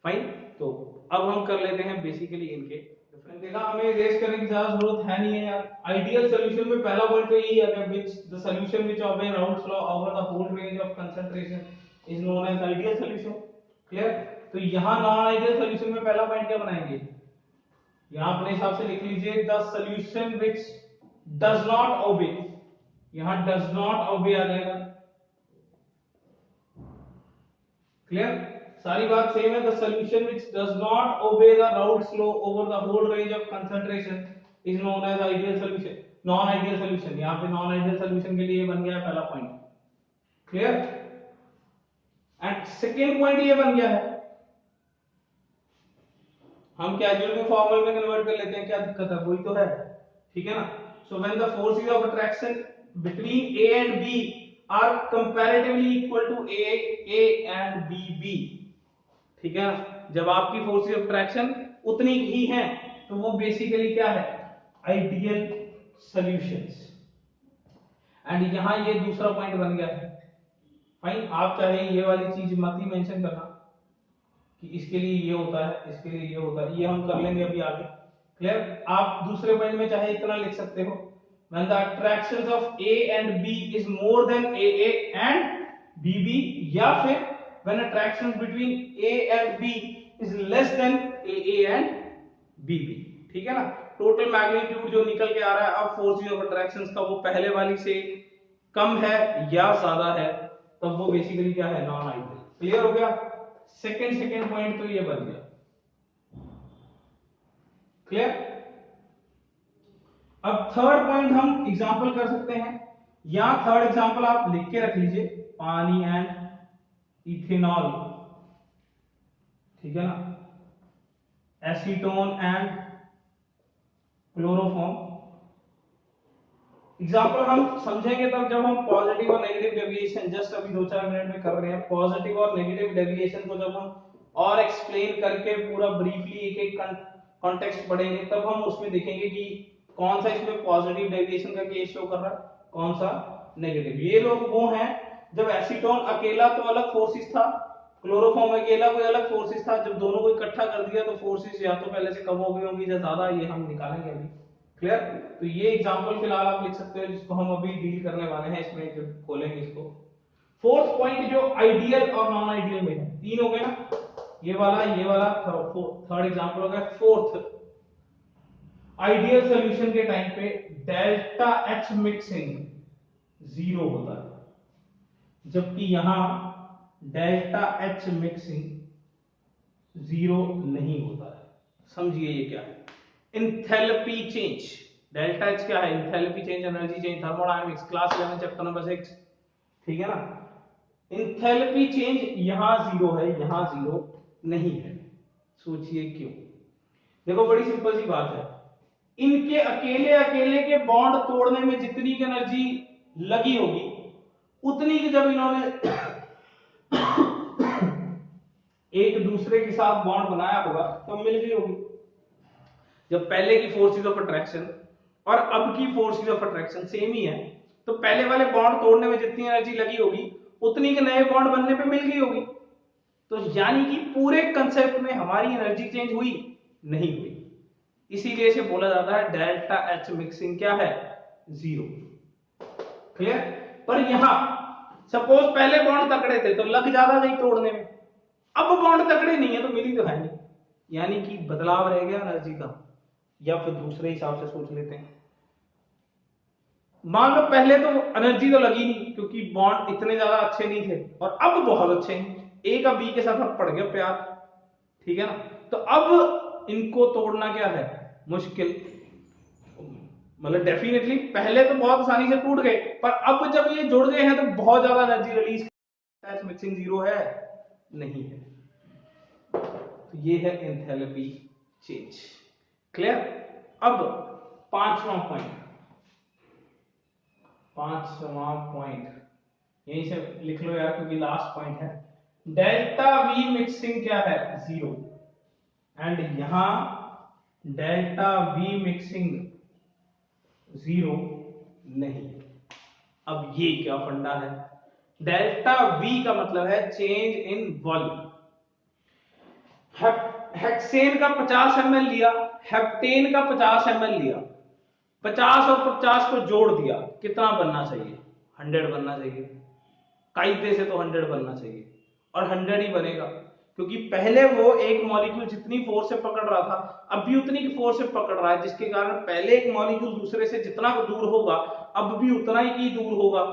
Fine, तो अब हम कर लेते हैं बेसिकली इनके डिफरेंस। देखा, हमें इरेज करने की ज्यादा जरूरत है नहीं है यार। आइडियल सॉल्यूशन में पहला पॉइंट तो यही है, which the solution which obey Raoult's law over the whole range of concentration is known as ideal solution, clear. तो यहां नॉन आइडियल सॉल्यूशन में पहला पॉइंट क्या बनाएंगे, यहां अपने हिसाब से लिख लीजिए the solution which does not ओबे, यहां डज नॉट ओबे आ जाएगा, क्लियर। सारी बात सेम है, the solution which does not obey the Raoult's law over the whole range of concentration is known as ideal solution, non ideal solution. यहां पे non ideal solution के लिए बन गया पहला point, clear. And second point ये बन गया है, हम कैजुअल को फॉर्मल में कन्वर्ट कर लेते हैं, क्या दिक्कत है, वही तो है, ठीक है ना। So when the forces of attraction between A and B are comparatively equal to A and B, ठीक है ना। जब आपकी फोर्सेस ऑफ अट्रैक्शन उतनी ही हैं तो वो बेसिकली क्या है, आइडियल सॉल्यूशंस। एंड यहां ये दूसरा पॉइंट बन गया है। फाइन, आप चाहे ये वाली चीज मत ही मेंशन करना कि इसके लिए ये होता है, इसके लिए ये होता है, ये हम कर लेंगे अभी आगे, क्लियर। आप दूसरे पॉइंट में चाहे इतना लिख सकते हो, when the attractions of A and B is more than AA and BB, या फिर when attractions between A and B is less than AA and BB, ठीक है ना। टोटल मैग्नीट्यूड जो निकल के आ रहा है अब फोर्सेस ऑफ अट्रैक्शंस का वो पहले वाली से कम है या ज्यादा है, तब वो बेसिकली क्या है, नॉन आइडियल। क्लियर हो गया, सेकंड पॉइंट तो ये बन गया, क्लियर। अब थर्ड पॉइंट हम एग्जांपल कर सकते हैं, या थर्ड एग्जांपल आप लिख के रख लीजिए, पानी एंड इथेनॉल, ठीक है ना, एसीटोन एंड क्लोरोफॉर्म। एग्जांपल हम समझेंगे तब जब हम पॉजिटिव और नेगेटिव डेविएशन, जस्ट अभी 2-4 मिनट में कर रहे हैं, पॉजिटिव और नेगेटिव डेविएशन को जब हम और एक्सप्लेन करके पूरा ब्रीफली एक एक कॉन्टेक्स्ट पढ़ेंगे तब हम उसमें देखेंगे कि कौन सा इसमें पॉजिटिव डेविएशन का केस शो कर रहा है, कौन सा नेगेटिव। ये लोग वो हैं जब एसीटोन अकेला तो अलग फोर्सेस था, क्लोरोफॉर्म अकेला कोई अलग फोर्सेस था, जब दोनों को इकट्ठा कर दिया तो फोर्सेस या तो पहले से कम हो गई होंगी या ज्यादा, ये हम निकालेंगे अभी। क्लियर। तो ये एग्जांपल फिलहाल आप लिख सकते हो जिसको हम अभी डील करने वाले हैं इसमें जब खोलेंगे इसको। फोर्थ पॉइंट जो आइडियल और नॉन आइडियल में है, तीन हो गए ना, ये वाला थर्ड एग्जांपल हो गया। फोर्थ, आइडियल सॉल्यूशन के टाइम पे डेल्टा एच मिक्सिंग 0 होता है, जबकि यहां डेल्टा एच मिक्सिंग 0 नहीं होता है। समझिए ये क्या है, इंथैल्पी चेंज। डेल्टा एच क्या है, enthalpy change, energy change, thermodynamics, class 11 chapter number 6, ठीक है ना। इंथैल्पी चेंज यहां 0 है, यहां 0 नहीं है। सोचिए क्यों। देखो बड़ी सिंपल सी बात है, इनके अकेले अकेले के बॉन्ड तोड़ने में जितनी एनर्जी लगी होगी उतनी की जब इन्होंने एक दूसरे के साथ बॉन्ड बनाया होगा तो मिल गई होगी। जब पहले की फोर्सेस ऑफ अट्रैक्शन और अब की फोर्सेस ऑफ अट्रैक्शन सेम ही है, तो पहले वाले बॉन्ड तोड़ने में जितनी एनर्जी लगी होगी उतनी के नए बॉन्ड बनने पे मिल गई होगी। तो यानी कि पूरे कंसेप्ट में हमारी एनर्जी चेंज हुई नहीं हुई, इसीलिए इसे बोला जाता है डेल्टा एच मिक्सिंग क्या है, 0। क्लियर। पर यहां सपोज पहले बॉन्ड तकड़े थे तो लग ज्यादा गई तोड़ने में, अब बॉन्ड तकड़े नहीं है तो मिली तो है नहीं, यानी कि बदलाव रह गया एनर्जी का। या फिर दूसरे हिसाब से सोच लेते हैं, मान लो पहले तो एनर्जी तो लगी नहीं क्योंकि बॉन्ड इतने ज्यादा अच्छे नहीं थे, और अब बहुत अच्छे हैं, ए का बी के साथ अब पड़ गया प्यार, ठीक है ना। तो अब इनको तोड़ना क्या है, मुश्किल। मतलब डेफिनेटली पहले तो बहुत आसानी से टूट गए, पर अब जब ये जुड़ गए हैं तो बहुत ज्यादा एनर्जी रिलीज, मिक्सिंग 0 है नहीं है। तो ये है एंथैल्पी चेंज। क्लियर। अब पांचवा पॉइंट यहीं से लिख लो यार क्योंकि लास्ट पॉइंट है। डेल्टा वी मिक्सिंग क्या है, 0, एंड यहां डेल्टा वी मिक्सिंग 0 नहीं। अब ये क्या फंडा है, डेल्टा वी का मतलब है चेंज इन वॉल्यूम। हेक्सेन का 50 ml लिया, हेप्टेन का 50 ml लिया, 50 और 50 को जोड़ दिया, कितना बनना चाहिए, 100 बनना चाहिए। कायदे से तो 100 बनना चाहिए, और 100 ही बनेगा क्योंकि पहले वो एक मॉलिक्यूल जितनी फोर्स से पकड़ रहा था अब भी उतनी की फोर्स से पकड़ रहा है, जिसके कारण पहले एक मॉलिक्यूल दूसरे से जितना दूर होगा अब भी उतना ही दूर होगा,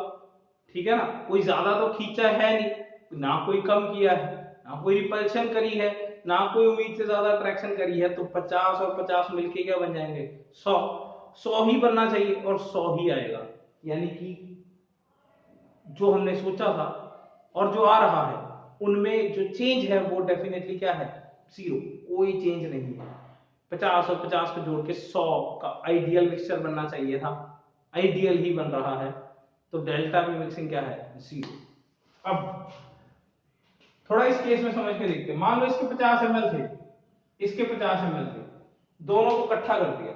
ठीक है ना। कोई ज्यादा तो खींचा है नहीं, ना कोई कम किया है, ना कोई रिपल्शन करी है, ना कोई उम्मीद से ज्यादा अट्रैक्शन करी है। तो 50 और 50 मिलके क्या बन जाएंगे, 100 ही बनना चाहिए और 100 ही आएगा। यानी कि जो हमने सोचा था और जो आ रहा है उनमें जो चेंज है वो डेफिनेटली क्या है, 0, कोई चेंज नहीं है। 50 और 50 को जोड़ के 100 का आइडियल मिक्सचर बनना चाहिए था, आइडियल ही बन रहा है, तो डेल्टा की मिक्सिंग क्या है, 0। अब थोड़ा इस केस में समझ के देखते हैं, मान लो इसके 50 ml थे, इसके 50 ml थे, दोनों को इकट्ठा कर दिया।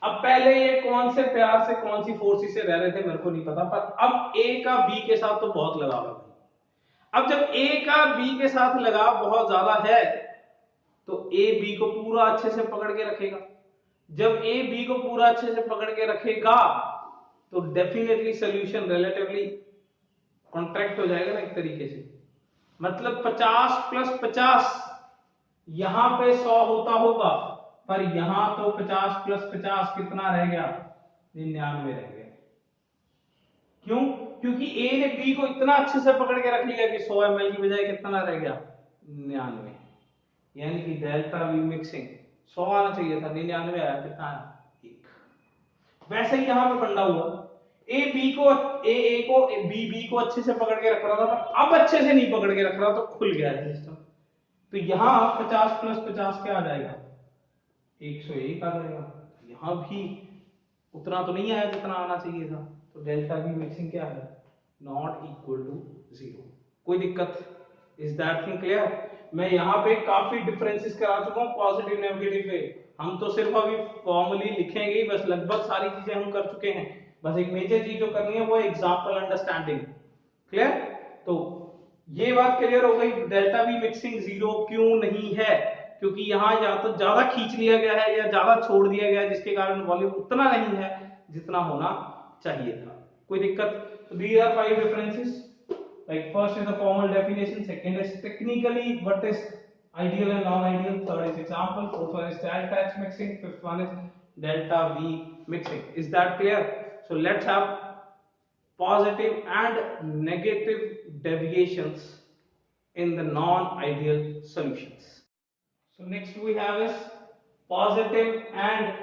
अब पहले ये कौन से प्यार से कौन सी फोर्सेस से रह रहे थे मेरे को नहीं पता, पर अब ए का बी के साथ तो बहुत लगाव है। अब जब ए का बी के साथ लगाव बहुत ज्यादा है तो ए बी को पूरा अच्छे से पकड़ के रखेगा। जब ए बी को पूरा अच्छे से पकड़ के रखेगा तो डेफिनेटली सॉल्यूशन रिलेटिवली कॉन्ट्रैक्ट हो जाएगा ना एक तरीके से। मतलब 50 + 50 यहां पे 100 होता होगा, पर यहां तो 50 + 50 कितना रह गया, 99 रह गया। क्यों, क्योंकि ए ने बी को इतना अच्छे से पकड़ के रख लिया कि 100 ml की बजाय कितना रह गया, 99। यानी कि डेल्टा वी मिक्सिंग 100 आना चाहिए था, 99 आया, कितना आया, 1। वैसे ही यहां पे फंडा हुआ, ए बी को बी को अच्छे से पकड़ के रख रहा था, पर अब अच्छे से नहीं पकड़ के रख रहा तो खुल गया है सिस्टम। तो यहां 50 + 50 क्या आ जाएगा, 101 आ जाएगा। यहां भी उतना तो नहीं आया जितना आना चाहिए था, तो डेल्टा वी मिक्सिंग क्या है, नॉट इक्वल टू 0। कोई दिक्कत, इज दैट थिंग क्लियर। मैं यहां पे काफी डिफरेंसेस करा चुका हूं पॉजिटिव नेगेटिव पे, हम तो सिर्फ अभी फॉर्मली लिखेंगे ही बस, लगभग सारी चीजें हम कर चुके हैं, बस एक मेजर चीज जो करनी है वो एग्जांपल अंडरस्टैंडिंग। क्लियर? तो ये बात क्लियर हो गई, डेल्टा वी मिक्सिंग जीरो क्यों नहीं है, क्योंकि यहाँ या तो ज्यादा खींच लिया गया है या ज्यादा छोड़ दिया गया है, जिसके कारण वॉल्यूम उतना नहीं है जितना होना चाहिए था। कोई दिक्कत? These are 5 differences. Like first is the formal definition, second is technically what is ideal and non-ideal, third is example, fourth one is delta H mixing, fifth one is delta V mixing. Is that clear? So let's have positive and negative deviations in the non-ideal solutions. So next we have is positive and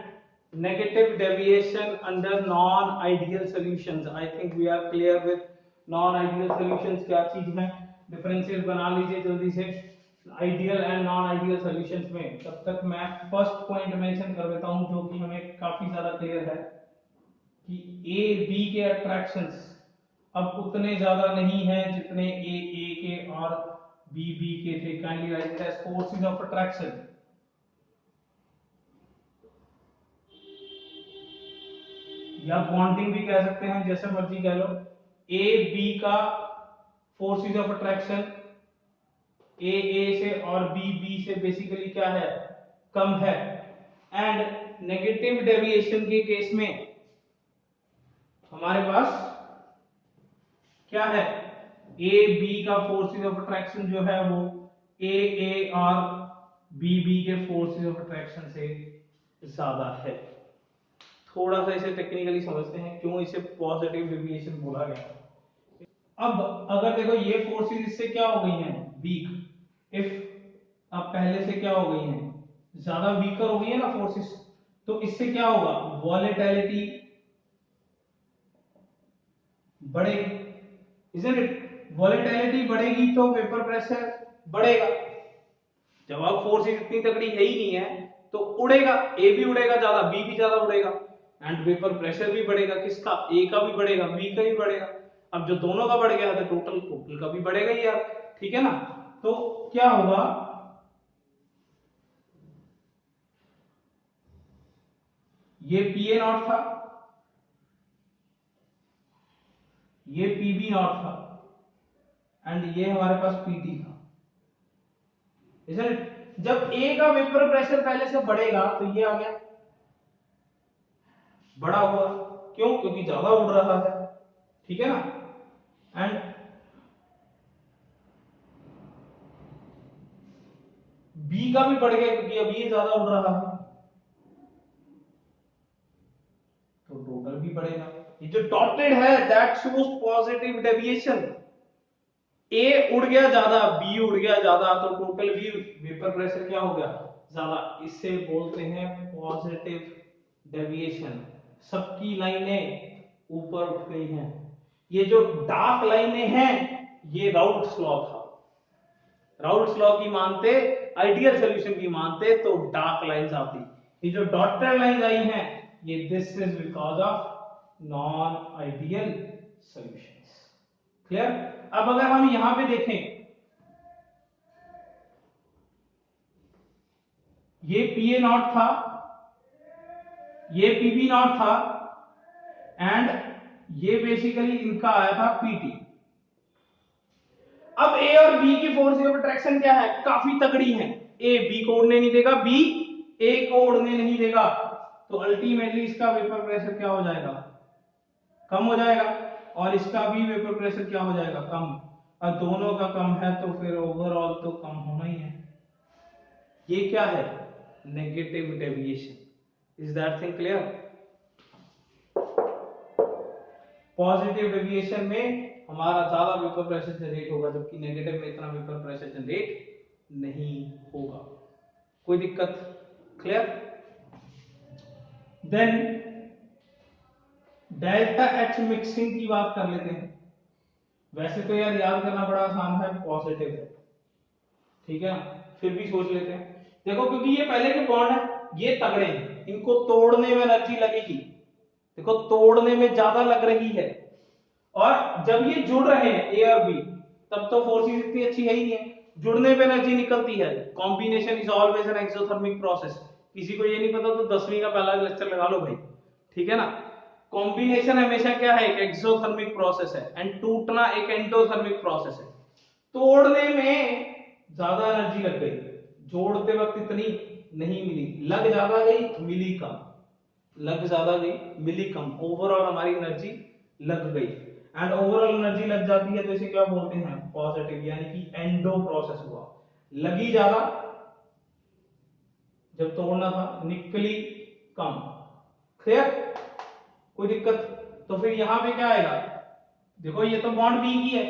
negative deviation under non-ideal solutions. I think we are clear with non-ideal solutions क्या चीज है, differential बना लीजिए जल्दी से ideal and non ideal solutions में। तब तक मैं फर्स्ट पॉइंट मेंशन कर देता हूं जो कि हमें काफी ज्यादा क्लियर है कि ए बी के अट्रैक्शंस अब उतने ज्यादा नहीं है जितने ए के और बी के थे। Kindly write it as forces of attraction, या बॉन्डिंग भी कह सकते हैं, जैसे मर्जी कह लो। ए बी का फोर्सेस ऑफ अट्रैक्शन ए से और बी से बेसिकली क्या है, कम है। एंड नेगेटिव डेविएशन के केस में हमारे पास क्या है, ए बी का फोर्सेस ऑफ अट्रैक्शन जो है वो ए और बी के फोर्सेस ऑफ अट्रैक्शन से ज्यादा है। थोड़ा सा इसे टेक्निकली समझते हैं क्यों इसे पॉजिटिव डेविएशन बोला गया। अब अगर देखो ये फोर्सेस इससे क्या हो गई हैं, वीक, इफ अब पहले से क्या हो गई हैं, ज्यादा वीकर हो गई है ना फोर्सेस, तो इससे क्या होगा, वॉलेटिलिटी बढ़ेगी, isn't it? वॉलेटिलिटी बढ़ेगी तो वेपर प्रेशर बढ़ेगा। जब आप फोर्सेस इतनी तगड़ी है ही नहीं है तो उड़ेगा, ए भी उड़ेगा ज्यादा, बी भी ज्यादा उड़ेगा, एंड वेपर प्रेशर भी बढ़ेगा। किसका? ए का भी बढ़ेगा, बी का भी बढ़ेगा। अब जो दोनों का बढ़ गया है तो टोटल का भी बढ़ेगा ही यार, ठीक है ना। तो क्या होगा, ये पीए नॉट था, ये पीबी नॉट था, एंड ये हमारे पास पीटी था। जब ए का वेपर प्रेशर पहले से बढ़ेगा तो ये आ गया, बड़ा हुआ, क्यों? क्योंकि ज्यादा उड़ रहा है, ठीक है ना। एंड बी का भी बढ़ गया क्योंकि अब ये ज्यादा उड़ रहा है, तो टोटल भी बढ़ेगा। ये जो डॉटेड है दैट शोज पॉजिटिव डेविएशन। ए उड़ गया ज्यादा, बी उड़ गया ज्यादा, तो टोटल भी वेपर प्रेशर क्या हो गया, ज्यादा। इसे बोलते हैं पॉजिटिव डेविएशन। सबकी लाइनें ऊपर उठ गई हैं। ये जो डार्क लाइनें हैं ये राउल्ट्स लॉ था। राउल्ट्स लॉ की मानते, आइडियल सॉल्यूशन की मानते तो डार्क लाइंस आती। ये जो डॉटेड लाइंस आई हैं ये this is because of non ideal solutions. Clear? अब अगर हम यहां पे देखें, ये पीए नॉट था, ये पीबी नॉट था, एंड ये बेसिकली इनका आया था पीटी। अब ए और बी की फोर्स ऑफ अट्रैक्शन क्या है, काफी तगड़ी है। ए बी को उड़ने नहीं देगा, बी ए को उड़ने नहीं देगा, तो अल्टीमेटली इसका वेपर प्रेशर क्या हो जाएगा, कम हो जाएगा, और इसका भी वेपर प्रेशर क्या हो जाएगा, कम। और दोनों का कम है तो फिर ओवरऑल तो कम होना ही है। ये क्या है, negative deviation. Is that thing clear? Positive deviation में हमारा ज्यादा वेपर प्रेशर जनरेट होगा, जबकि नेगेटिव में इतना वेपर प्रेशर जनरेट नहीं होगा। कोई दिक्कत? Clear? Then delta H mixing की बात कर लेते हैं। वैसे तो यार याद करना बड़ा आसान है, पॉजिटिव है, ठीक है, फिर भी सोच लेते हैं। देखो क्योंकि ये पहले के बॉन्ड है, ये तगड़े हैं, इनको तोड़ने में एनर्जी लगेगी, देखो तोड़ने में ज्यादा लग रही है, और जब ये जुड़ रहे हैं ए और बी तब तो फोर्सेस इतनी अच्छी है ही नहीं है, जुड़ने पे एनर्जी निकलती है। Combination is always an exothermic process. किसी को ये नहीं पता तो 10वीं का पहला लेक्चर लगा लो भाई, ठीक है ना। कॉम्बिनेशन हमेशा क्या है, एक एक्सोथर्मिक प्रोसेस है, एंड टूटना एक एंडोथर्मिक प्रोसेस है। तोड़ने में ज्यादा एनर्जी लग गई, जोड़ते वक्त इतनी नहीं मिली, लग ज्यादा गई मिली कम, लग ज्यादा गई मिली कम, ओवरऑल हमारी एनर्जी लग गई। एंड ओवरऑल एनर्जी लग जाती है तो इसे क्या बोलते हैं, पॉजिटिव, यानी कि एंडो प्रोसेस हुआ। लगी ज्यादा जब तोड़ना था, निकली कम। क्लियर, कोई दिक्कत। तो फिर यहां पे क्या आएगा, देखो ये तो बॉन्ड बी की है,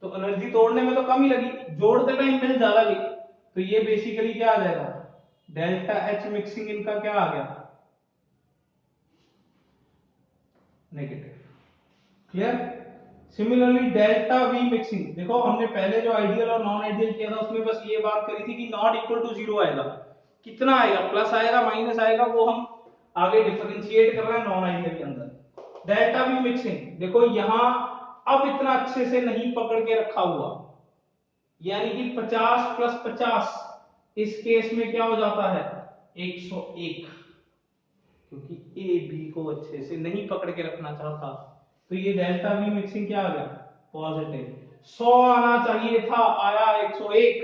तो एनर्जी तोड़ने में तो कम ही लगी, जोड़ते टाइम मिल ज्यादा गई, तो ये बेसिकली क्या आ जाएगा, डेल्टा एच मिक्सिंग इनका क्या आ गया, negative. Clear. Similarly delta we mixing, देखो हमने पहले जो आइडियल और नॉन आइडियल किया था उसमें बस ये बात करी थी कि नॉट इक्वल टू जीरो आएगा, कितना आएगा, प्लस आएगा माइनस आएगा, वो हम आगे डिफरेंशिएट कर रहे हैं नॉन आइडियल के अंदर। डेल्टा वी मिक्सिंग, देखो यहां अब इतना अच्छे से नहीं पकड़ के रखा हुआ, यानी कि 50 प्लस 50 इस केस में क्या हो जाता है 101, क्योंकि ए बी को अच्छे से नहीं पकड़ के रखना चाहता, तो ये डेल्टा वी मिक्सिंग क्या आ गया, पॉजिटिव। 100 आना चाहिए था, आया 101,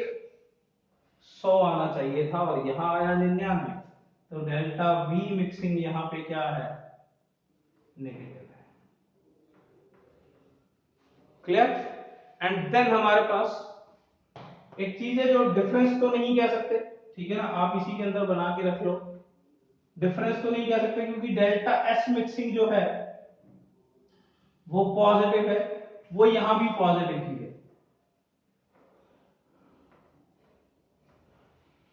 100 आना चाहिए था और यहां आया 99, तो डेल्टा वी मिक्सिंग यहां पे क्या है, नेगेटिव है। क्लियर। एंड देन हमारे पास एक चीज है जो डिफरेंस तो नहीं कह सकते, ठीक है ना, आप इसी के अंदर बना के रख लो, डिफरेंस तो नहीं कह सकते क्योंकि डेल्टा एस मिक्सिंग जो है वो पॉजिटिव है, वो यहां भी पॉजिटिव ही है।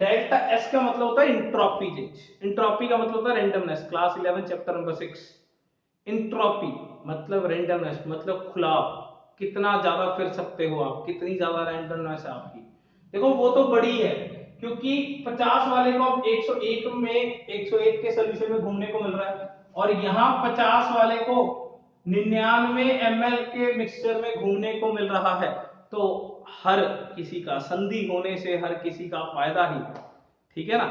डेल्टा एस का मतलब होता है इंट्रोपी चेंज, इंट्रोपी का मतलब होता है randomness, class 11 chapter number 6। Entropy मतलब रैंडमनेस, मतलब खुलाव, कितना ज्यादा फिर सकते हो आप, कितनी ज्यादा रैंडमनेस है आपकी। देखो वो तो बड़ी है, क्योंकि 50 वाले को अब 101 में 101 के सोल्यूशन में घूमने को मिल रहा है, और यहां 50 वाले को 99 ml के मिक्सचर में घूमने को मिल रहा है, तो हर किसी का संधि होने से हर किसी का फायदा ही, ठीक है ना।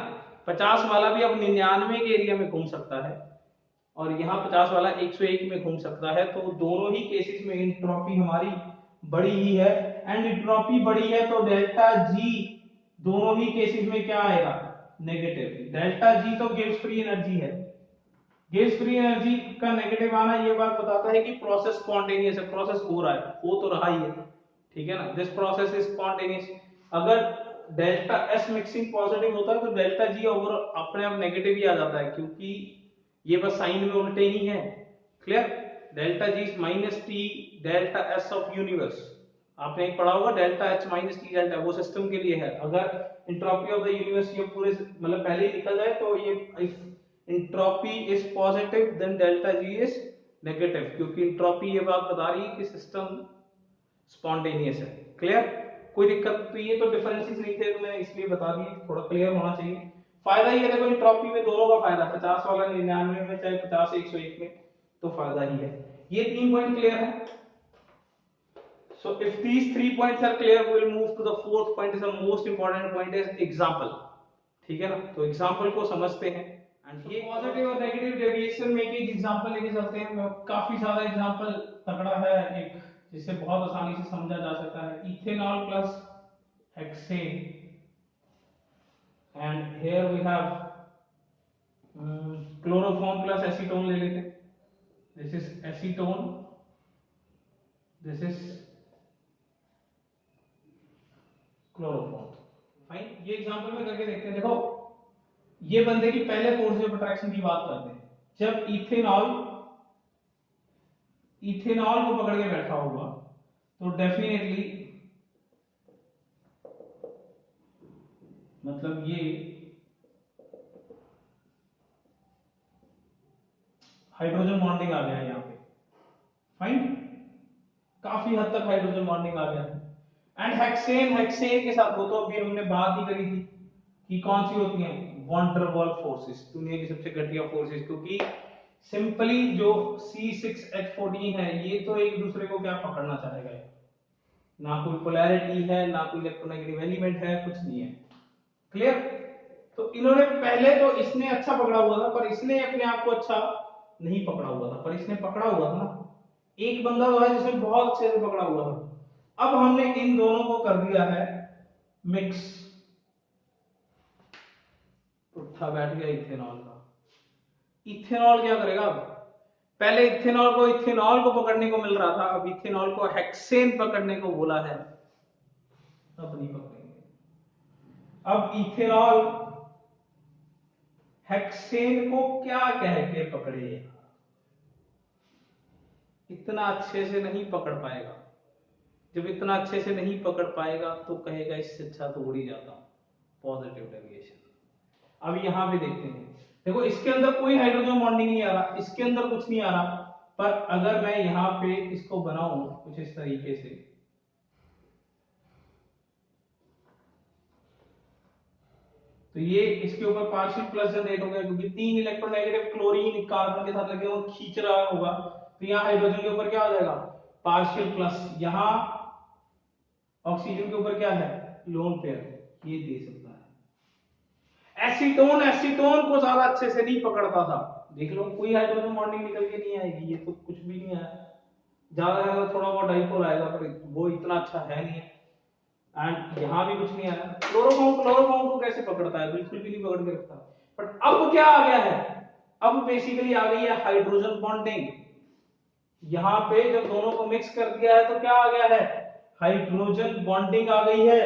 50 वाला भी अब 99 के एरिया में घूम सकता है और यहाँ 50 वाला 101 में घूम सकता है, तो दोनों ही केसेस में इंट्रोपी हमारी बड़ी ही है। एंड इंट्रोपी बड़ी है तो डेल्टा जी दोनों ही केसेस में क्या आएगा, नेगेटिव। डेल्टा जी तो गिव्स फ्री एनर्जी है, गिव्स फ्री एनर्जी का नेगेटिव आना ये बात बताता है कि प्रोसेस स्पॉन्टेनियस है, प्रोसेस हो रहा है, हो तो रहा ही है, ठीक है ना, दिस प्रोसेस इज स्पॉन्टेनियस। अगर डेल्टा एस मिक्सिंग पॉजिटिव होता है तो डेल्टा जी ओवर अपने आप नेगेटिव ही आ जाता है, क्योंकि ये बस साइन में उल्टे ही है। Clear. Delta G minus T delta S of universe, आपने एक पढ़ा होगा delta H minus T delta, वो सिस्टम के लिए है। अगर एंट्रोपी ऑफ द यूनिवर्स ये पूरे मतलब पहले ही लिखा जाए तो ये entropy is positive then delta G is negative, क्योंकि एंट्रोपी ये बात बता रही है कि सिस्टम स्पॉन्टेनियस है। क्लियर, कोई दिक्कत। तो ये तो डिफरेंसेस नहीं थे तो मैं इसलिए बता दिए, थोड़ा क्लियर होना चाहिए। फायदा ये देखो एंट्रोपी में दोनों का फायदा, 50 वाला 99 में चाहे 50 101 में, तो फायदा ही है। ये 3 पॉइंट क्लियर है। So if these 3 points are clear, we will move to the fourth point, is the most important point is example, ठीक है ना। तो एग्जांपल को समझते हैं, एंड ये पॉजिटिव और नेगेटिव डेविएशन में एक एग्जांपल लेके चलते हैं। काफी सारा एग्जांपल तगड़ा है एक, जिससे बहुत आसानी से समझा जा सकता है। Ethanol plus hexane, and here we have chloroform plus acetone ले लेते, this is acetone, this is chloroform. Fine, ये एग्जांपल में करके देखते हैं। देखो ये बंदे की पहले फोर्स ऑफ अट्रैक्शन की बात करते हैं। जब इथेनॉल इथेनॉल को पकड़ के बैठा होगा तो डेफिनेटली मतलब ये हाइड्रोजन बॉन्डिंग आ गया है यहाँ पे। फाइन, काफी हद तक हाइड्रोजन बॉन्डिंग आ गया है। एंड हेक्सेन, हेक्सेन के साथ वो तो अभी हमने बात ही करी थी कि कौन सी होती है, वॉन डेर वाल्स फोर्सेस, दुनिया की सबसे घटिया फोर्सेस, क्योंकि सिंपली जो C6H14 है ये तो एक दूसरे को क्या पकड़ना चाहेगा, ना कोई पोलैरिटी है, ना कोई इलेक्ट्रोनेगेटिव एलिमेंट है, कुछ नहीं है। क्लियर। तो इन्होंने पहले तो इसने अच्छा पकड़ा हुआ था, पर इसने अपने आप को अच्छा नहीं पकड़ा हुआ था, पर इसने पकड़ा हुआ था ना। एक बंदा तो है जिसने बहुत अच्छे से पकड़ा हुआ था। अब हमने इन दोनों को कर दिया है मिक्स, उठा बैठ गया इथेनॉल का। इथेनॉल क्या करेगा अब? पहले इथेनॉल को पकड़ने को मिल रहा था, अब इथेनॉल को हेक्सेन पकड़ने को बोला है, अब नहीं पकड़ेंगे। अब इथेनॉल हेक्सेन को क्या कह के पकड़े? इतना अच्छे से नहीं पकड़ पाएगा। जब इतना अच्छे से नहीं पकड़ पाएगा तो कहेगा इससे अच्छा तो उड़ ही जाता हूं, पॉजिटिव डेविएशन। अब यहां पे देखते हैं, देखो इसके अंदर कोई हाइड्रोजन बॉन्डिंग नहीं आ रहा, इसके अंदर कुछ नहीं आ रहा, पर अगर मैं यहां पे इसको बनाऊं कुछ इस तरीके से, तो ये इसके ऊपर पार्शियल प्लस जनरेट हो गया, क्योंकि 3 इलेक्ट्रोनेगेटिव क्लोरीन कार्बन के साथ लगे वो खींच रहा होगा, तो यहाँ हाइड्रोजन के ऊपर क्या हो जाएगा? Partial plus. यहाँ ऑक्सीजन के ऊपर क्या है? लोन पेयर, ये दे सकता है। एसीटोन को ज्यादा अच्छे से नहीं पकड़ता था, देख लो कोई हाइड्रोजन बॉन्डिंग निकल के नहीं आएगी, ये तो कुछ भी नहीं आया, ज्यादा ज्यादा थोड़ा बहुत डाइपोल आएगा, पर वो इतना अच्छा है नहीं है। एंड यहां भी कुछ नहीं आया। क्लोरोफॉर्म को कैसे पकड़ता है? बिल्कुल भी नहीं पकड़ के रखता। बट अब क्या आ गया है? अब बेसिकली आ गई है हाइड्रोजन बॉन्डिंग। यहां पे जब दोनों को मिक्स कर दिया है तो क्या आ गया है? हाइड्रोजन बॉन्डिंग आ गई है।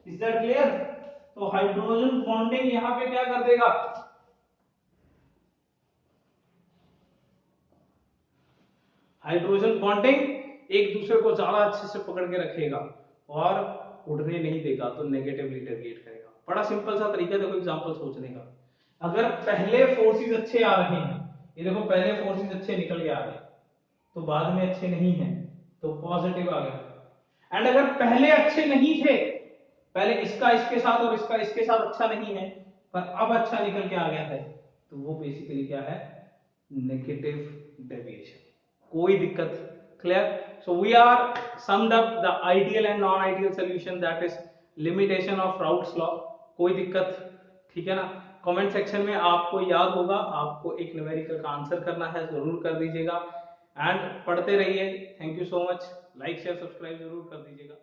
Is that clear? तो हाइड्रोजन बॉन्डिंग यहां पे क्या कर देगा? हाइड्रोजन बॉन्डिंग एक दूसरे को ज्यादा अच्छे से पकड़ के रखेगा और उड़ने नहीं देगा, तो नेगेटिवली डेविएट करेगा। बड़ा सिंपल सा तरीका, देखो एग्जांपल सोचने का। अगर पहले फोर्सेस अच्छे आ रहे हैं, ये देखो पहले फोर्सेस अच्छे निकल के आ रहे, तो बाद में अच्छे नहीं है, तो पॉजिटिव आ गया। एंड अगर पहले अच्छे नहीं थे, पहले इसका इसके साथ और इसका इसके साथ अच्छा नहीं है, पर अब अच्छा निकल के आ गया है, तो वो बेसिकली क्या है? Negative deviation. कोई दिक्कत? Clear? So we are summed up the ideal and non ideal solution, that is limitation of Raoult's law. कोई दिक्कत? ठीक है ना? कमेंट सेक्शन में आपको याद होगा, आपको एक न्यूमेरिकल का आंसर करना है, जरूर कर दीजिएगा। एंड पढ़ते रहिए। Thank you so much. Like share subscribe जरूर कर दीजिएगा।